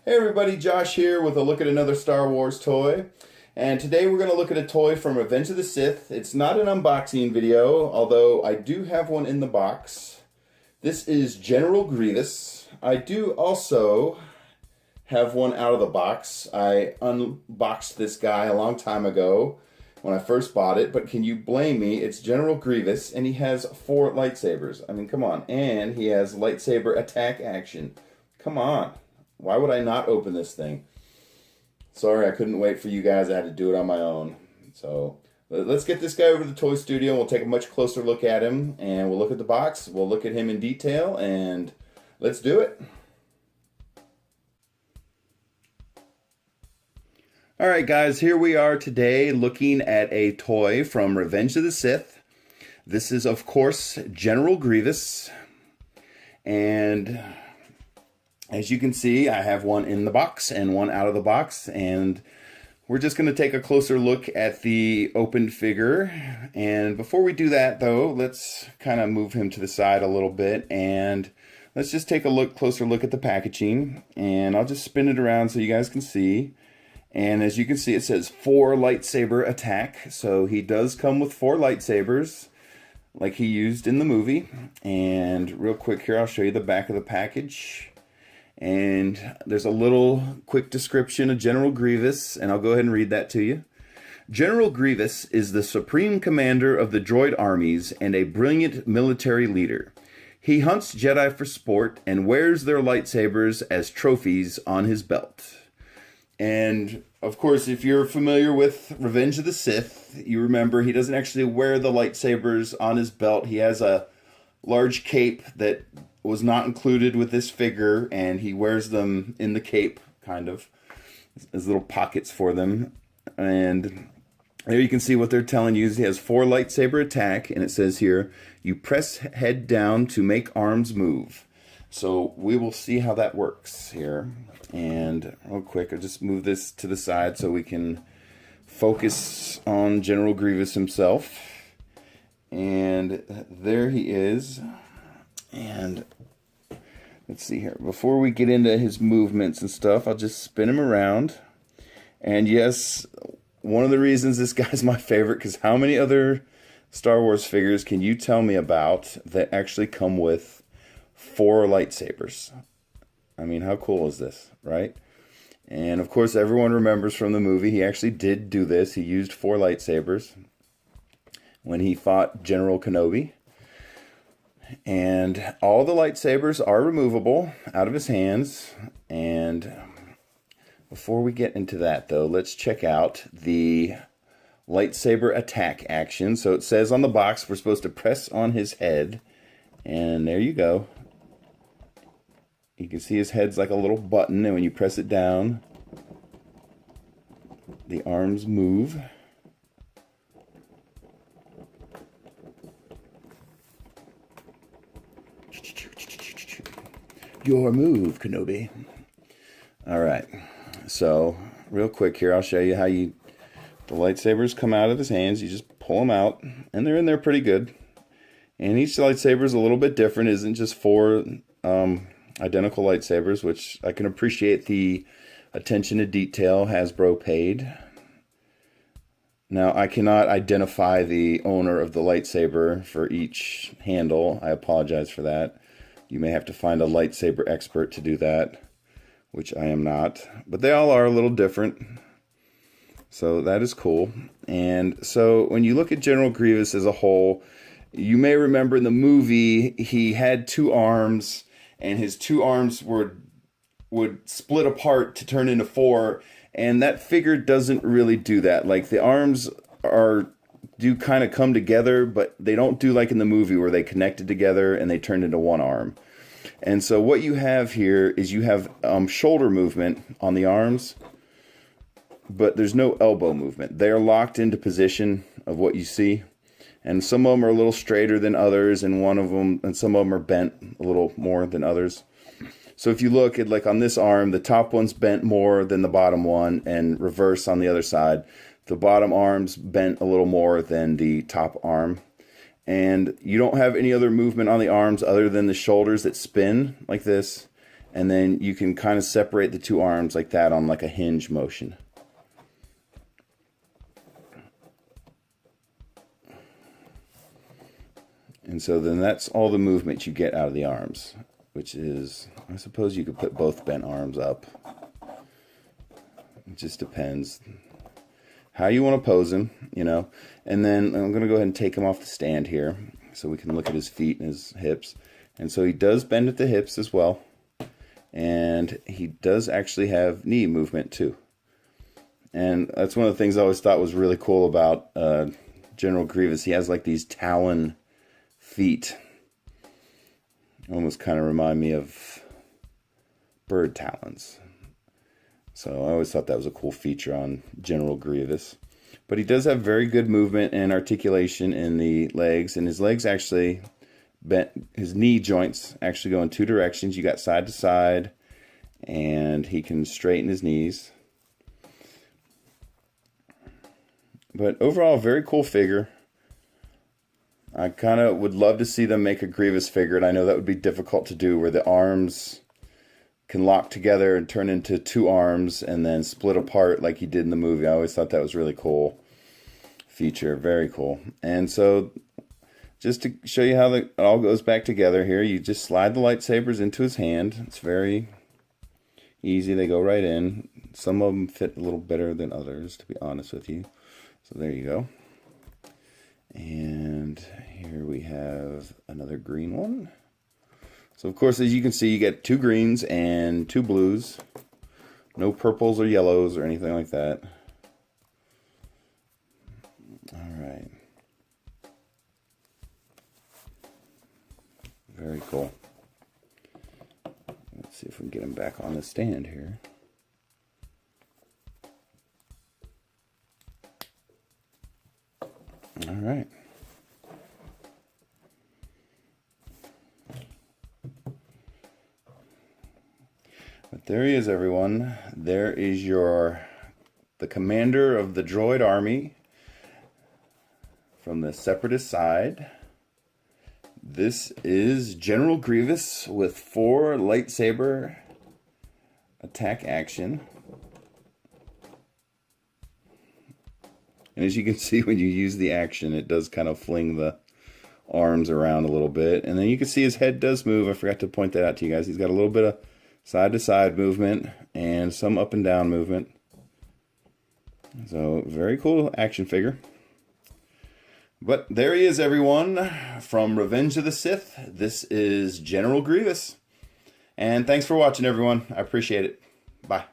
Hey everybody, Josh here with a look at another Star Wars toy. And today we're going to look at a toy from Revenge of the Sith. It's not an unboxing video, although I do have one in the box. This is General Grievous. I do also have one out of the box. I unboxed this guy a long time ago when I first bought it, but can you blame me? It's General Grievous, and he has 4 lightsabers. I mean, come on. And he has lightsaber attack action. Come on. Why would I not open this thing? Sorry, I couldn't wait for you guys. I had to do it on my own. So let's get this guy over to the toy studio. We'll take a much closer look at him, and we'll look at the box. We'll look at him in detail, and let's do it. All right, guys, here we are today looking at a toy from Revenge of the Sith. This is, of course, General Grievous. And as you can see, I have one in the box and one out of the box, and we're just going to take a closer look at the opened figure. And before we do that, though, let's kind of move him to the side a little bit, and let's just take a closer look at the packaging. And I'll just spin it around so you guys can see. And as you can see, it says 4 lightsaber attack, so he does come with 4 lightsabers like he used in the movie. And real quick here, I'll show you the back of the package. And there's a little quick description of General Grievous, and I'll go ahead and read that to you. General Grievous is the supreme commander of the droid armies and a brilliant military leader. He hunts Jedi for sport and wears their lightsabers as trophies on his belt. And, of course, if you're familiar with Revenge of the Sith, you remember he doesn't actually wear the lightsabers on his belt. He has a large cape that was not included with this figure, and he wears them in the cape, kind of. There's little pockets for them. And there you can see what they're telling you. He has 4 lightsaber attack, and it says here, you press head down to make arms move. So we will see how that works here. And real quick, I'll just move this to the side so we can focus on General Grievous himself. And there he is. And let's see here. Before we get into his movements and stuff, I'll just spin him around. And yes, one of the reasons this guy's my favorite, because how many other Star Wars figures can you tell me about that actually come with 4 lightsabers? I mean, how cool is this, right? And of course, everyone remembers from the movie, he actually did do this. He used 4 lightsabers when he fought General Kenobi. And all the lightsabers are removable out of his hands. And before we get into that, though, let's check out the lightsaber attack action. So it says on the box we're supposed to press on his head. And there you go. You can see his head's like a little button, and when you press it down, the arms move. Your move, Kenobi. All right. So, real quick here, I'll show you how the lightsabers come out of his hands. You just pull them out, and they're in there pretty good. And each lightsaber is a little bit different. It isn't just 4 identical lightsabers, which I can appreciate the attention to detail Hasbro paid. Now, I cannot identify the owner of the lightsaber for each handle. I apologize for that. You may have to find a lightsaber expert to do that, which I am not. But they all are a little different. So that is cool. And so when you look at General Grievous as a whole, you may remember in the movie he had 2 arms, and his 2 arms would split apart to turn into 4. And that figure doesn't really do that. Like, the arms do kind of come together, but they don't do like in the movie where they connected together and they turned into 1 arm. And so what you have here is you have shoulder movement on the arms, but there's no elbow movement. They're locked into position of what you see. And some of them are a little straighter than others, and some of them are bent a little more than others. So if you look at, like, on this arm, the top one's bent more than the bottom one, and reverse on the other side. The bottom arm's bent a little more than the top arm. And you don't have any other movement on the arms other than the shoulders that spin like this. And then you can kind of separate the two arms like that on like a hinge motion. And so then that's all the movement you get out of the arms, which is, I suppose you could put both bent arms up. It just depends how you want to pose him, you know. And then I'm going to go ahead and take him off the stand here so we can look at his feet and his hips. And so he does bend at the hips as well. And he does actually have knee movement too. And that's one of the things I always thought was really cool about General Grievous. He has like these talon feet. Almost kind of remind me of bird talons. So I always thought that was a cool feature on General Grievous. But he does have very good movement and articulation in the legs. And his legs actually bent, his knee joints actually go in two directions. You got side to side, and he can straighten his knees. But overall, very cool figure. I kind of would love to see them make a Grievous figure, and I know that would be difficult to do, where the arms can lock together and turn into two arms and then split apart like he did in the movie. I always thought that was really cool feature. Very cool. And so just to show you how it all goes back together here, you just slide the lightsabers into his hand. It's very easy. They go right in. Some of them fit a little better than others, to be honest with you. So there you go. And here we have another green one. So, of course, as you can see, you get two greens and two blues. No purples or yellows or anything like that. All right. Very cool. Let's see if we can get him back on the stand here. All right. But there he is, everyone. There is the commander of the droid army from the Separatist side. This is General Grievous with 4 lightsaber attack action. And as you can see, when you use the action, it does kind of fling the arms around a little bit. And then you can see his head does move. I forgot to point that out to you guys. He's got a little bit of side-to-side movement and some up and down movement. So, very cool action figure. But there he is, everyone, from Revenge of the Sith. This is General Grievous. And thanks for watching, everyone. I appreciate it. Bye.